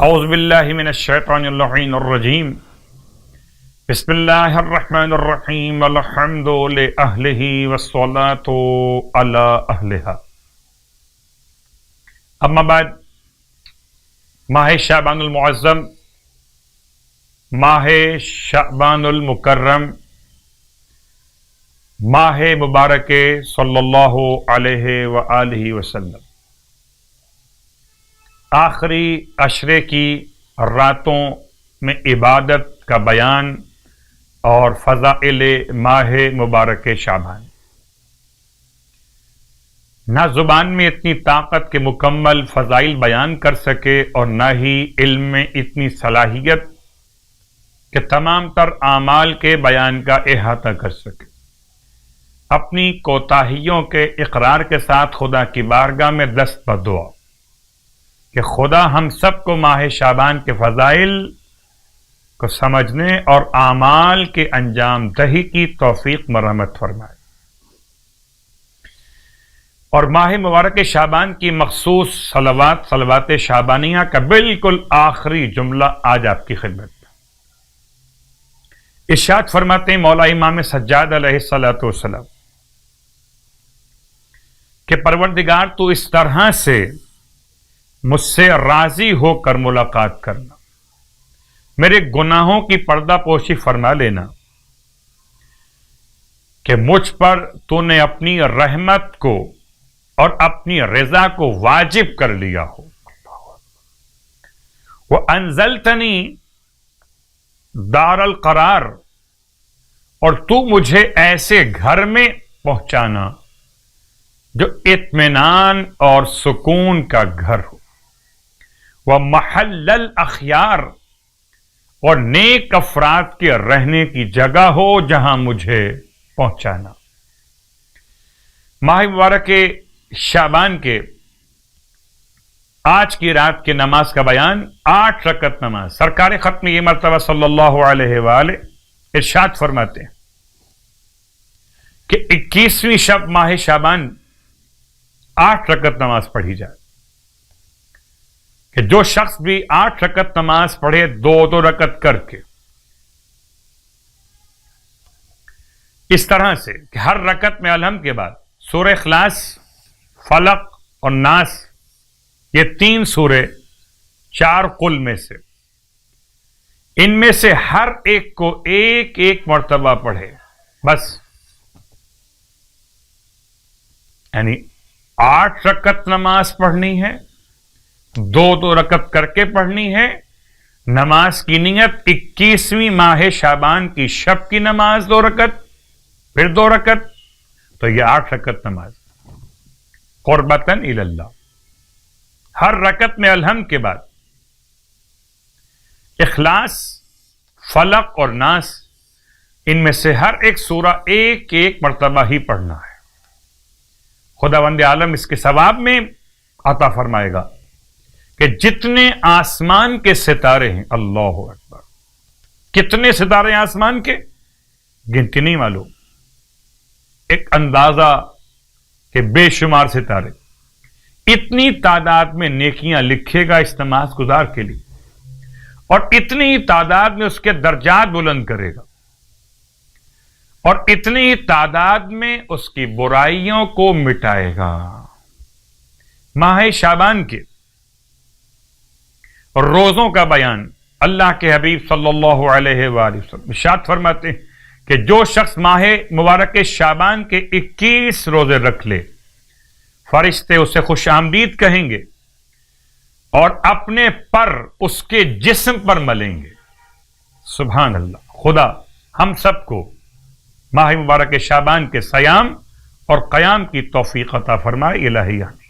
اعوذ باللہ من الشیطان اللعین الرجیم بسم اللہ الرحمن الرحیم الحمد لأہلہ والصلاة علی اہلہا. اما بعد، ماہ شعبان المعظم، ماہ شعبان المکرم، ماہ مبارک صلی اللہ علیہ وآلہ وسلم، آخری عشرے کی راتوں میں عبادت کا بیان اور فضائل ماہ مبارک شعبان. نہ زبان میں اتنی طاقت کے مکمل فضائل بیان کر سکے اور نہ ہی علم میں اتنی صلاحیت کہ تمام تر اعمال کے بیان کا احاطہ کر سکے. اپنی کوتاہیوں کے اقرار کے ساتھ خدا کی بارگاہ میں دست بدعا کہ خدا ہم سب کو ماہ شعبان کے فضائل کو سمجھنے اور اعمال کے انجام دہی کی توفیق مرحمت فرمائے. اور ماہ مبارک شعبان کی مخصوص صلوات شعبانیہ کا بالکل آخری جملہ آج آپ کی خدمت میں. ارشاد فرماتے ہیں مولا امام سجاد علیہ السلام کہ پروردگار تو اس طرح سے مجھ سے راضی ہو کر ملاقات کرنا، میرے گناہوں کی پردہ پوشی فرما لینا کہ مجھ پر تو نے اپنی رحمت کو اور اپنی رضا کو واجب کر لیا ہو. وَأَنزَلْتَنِي دار القرار، اور تو مجھے ایسے گھر میں پہنچانا جو اطمینان اور سکون کا گھر ہو. وَمَحَلَّ الْأَخْيَارِ، اور نیک افراد کے رہنے کی جگہ ہو جہاں مجھے پہنچانا. ماہ مبارک شعبان کے آج کی رات کی نماز کا بیان 8 رکعت نماز. سرکار ختم یہ مرتبہ صلی اللہ علیہ وآلہ ارشاد فرماتے ہیں کہ 21ویں شب ماہ شعبان 8 رکعت نماز پڑھی جائے. کہ جو شخص بھی 8 رکعت نماز پڑھے 2 رکعت کر کے، اس طرح سے کہ ہر رکعت میں الحمد کے بعد سورہ اخلاص، فلق اور ناس، یہ 3 سورے 4 قل میں سے، ان میں سے ہر ایک کو ایک مرتبہ پڑھے. بس یعنی 8 رکعت نماز پڑھنی ہے، 2 رکعت کر کے پڑھنی ہے. نماز کی نیت 21ویں ماہ شعبان کی شب کی نماز 2 رکعت، پھر 2 رکعت، تو یہ 8 رکعت نماز قربتاً الی اللہ. ہر رکعت میں الحمد کے بعد اخلاص، فلق اور ناس، ان میں سے ہر ایک سورہ ایک مرتبہ ہی پڑھنا ہے. خداوند عالم اس کے ثواب میں عطا فرمائے گا کہ جتنے آسمان کے ستارے ہیں، اللہ اکبر، کتنے ستارے ہیں آسمان کے، گنتی نہیں معلوم، ایک اندازہ کہ بے شمار ستارے. اتنی تعداد میں نیکیاں لکھے گا اس نماز گزار کے لیے، اور اتنی ہی تعداد میں اس کے درجات بلند کرے گا، اور اتنی ہی تعداد میں اس کی برائیوں کو مٹائے گا. ماہ شعبان کے روزوں کا بیان اللہ کے حبیب صلی اللہ علیہ وآلہ وسلم ارشاد فرماتے ہیں کہ جو شخص ماہ مبارک شعبان کے 21 روزے رکھ لے، فرشتے اسے خوش آمدید کہیں گے اور اپنے پر اس کے جسم پر ملیں گے. سبحان اللہ. خدا ہم سب کو ماہ مبارک شعبان کے صیام اور قیام کی توفیق عطا فرمائے. الہی آمین.